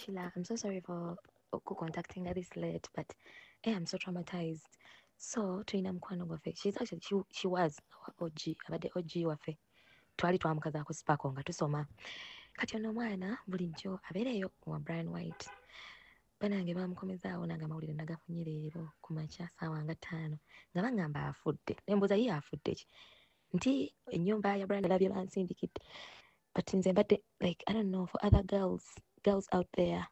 Sheila, I'm so sorry for contacting her this late, but I'm so traumatized. So Trina mkwano gwafe, she was our OG, abadde OG waffe. Twali twamukazaako Sparkle nga tusoma. Kati ono omwana bulijjo abeereyo wa Brian White. Banange bamukomezaawo nange amawulire nagafunye leero ku makya ssaawa nga 5 nga baŋŋamba afudde. Ne mbuuza ye afudde ki? Nti ennyumba ya Brian alabye bansindikidde. But nze mbadde like I don't know for other girls out there.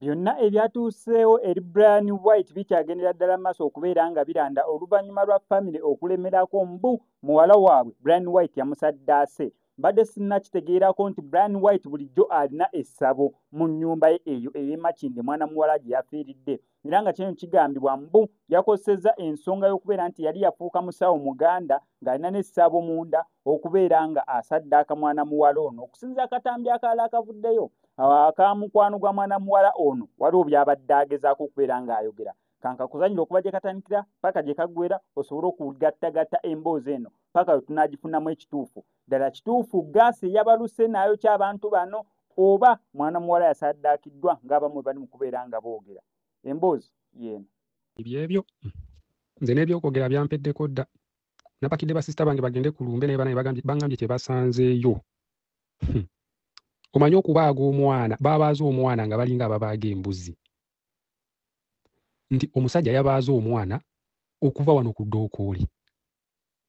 Byonna ebyatuuseewo eri Brian White bikyagendera ddala maaso okubeera nga biranda oluvannyuma lwa family okulemerako mbu muwala waabwe Brian White yamusaddaase. Mbadde sinnakitegeerako nti Brian White bulijjo alina essabo mu nnyumba ye eyo ey'Emakinde mwana muwala gye yafiiridde. Era nga kino kigambibwa mbu yakosezza ensonga y'okubeera nti yali yafuuka musawo Muganda ng'alina n'essabo munda okubeera nga asaddaaka mwana muwala ono. Okusinziira akatambi akalala akavuddeyo akamukwano gwa mwana muwala ono waliwo byabadde agezaako okubeera ng'ayogera. Kankakuzanyira okuba gye katandikira paka gye kaggwera osobole okugattagatta emboozi eno paka we tunaagifunamu ekituufu. Ddala kituufu gaasi eyabaluse nayo ky'abantu bano oba mwana muwala yasaddaakiddwa ng'abamu bali mu kubeera nga boogera. Emboozi yeeno. Byebyo nze n'ebyokwogera byampeddeko dda. Napakidde basista bange bagende ku lumbe naye bangambye kye basanzeeyo. Omanyi okubaaga omwana, baabaaza omwana nga balinga ababaaga embuzi. Nti omusajja yabaaza omwana okuva wano ku ddookooli.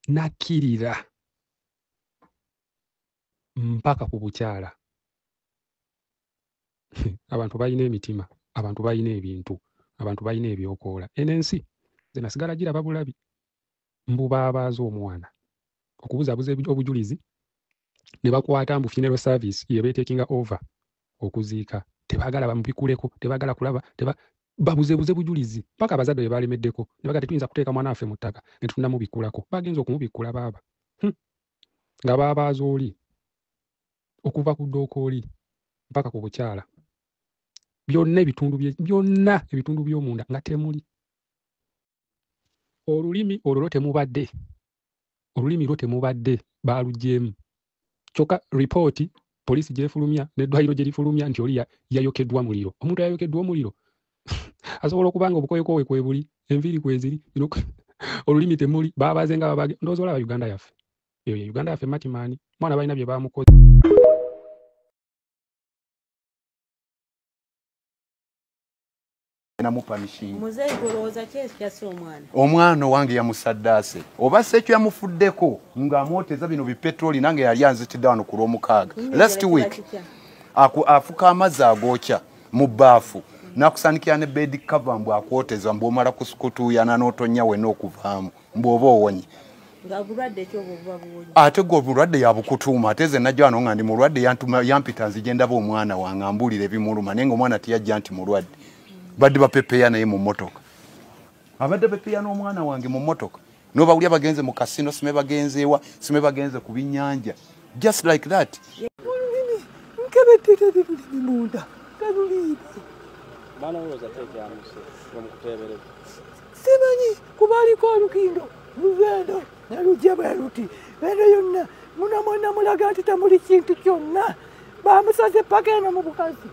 Nakkirira mpaka ku bukyala. Abantu balina emitima, abantu balina ebintu, abantu balina ebyokoola. Eno ensi nze nasigala giraba bulabi. Mbu baabaaza omwana okubuzaabuza obujulizi ne bakwata mbu funeral service ye beetakinga over okuziika. Tebaagala bamubikuleko, tebaagala kulaba, babuzeebuze bujulizi paka abazadde be balemeddeko ne baga tetuyinza kuteeka mwana waffe mu ttaka ne tunamubikulako. Bagenza okumubikula baaba nga baabaaza oli okuva ku ddookooli mpaka ku bukyala. Byonna ebitundu by'omunda nga temuli. Olulimi olwo temubadde. Olulimi lwo temubadde baalugyemu. Kyokka ripooti poliisi gyefulumya n'eddwaliro gye lifulumya nti oli yayokeddwa muliro. Omuntu yayokeddwa omuliro asobola okuba nga obukowekowe kwe buli, enviiri kweziri, olulimi temuli, baabaaze nga babage. Ndowooza olaba Uganda yaffe. Eyo Uganda yaffe matimaani. Mwana balina bye baamukoze. Muzeeyi golowooza kyesi omwana. Omwana wange yamusaddaase. Oba sekyo yamufuddeko ng'amwoteza bino bipetroli nange yali anzitidde wano ku Lwomukaaga. Last week afuka amazzi agookya mu bbaafu. Nakusaanikira ne bed cover mbu akwoteza mbu omala kusukutuuyana n'otonnya we n'okuvaamu mbu oba owonye. Ng'obulwadde ki obwo buba buwonye? Ate gwe obulwadde yabukutuuma ate ze najja wano nga ndi mulwadde yampita nzije ndaba omwana wange ambuulira ebimuluma naye ng'omwana teyajja nti mulwadde. Badde bapepeya naye mu mmotoka. Abadde bapepeya n'omwana wange mu mmotoka. N'obawulya bagenze mu kasino, sime bagenze ewa, sime bagenze ku binnyanja. Just like that. Nkebetera bibulimi munda. Kalulire. Mwana woza tete amuse bamukutebereza. Simanyi kubaliko olukindo. Lugendo nalujja bwe luti. Beno yonna muna mwana mulaga nti tamuli kintu kyonna. Bamusaze paka eno mu bukazi.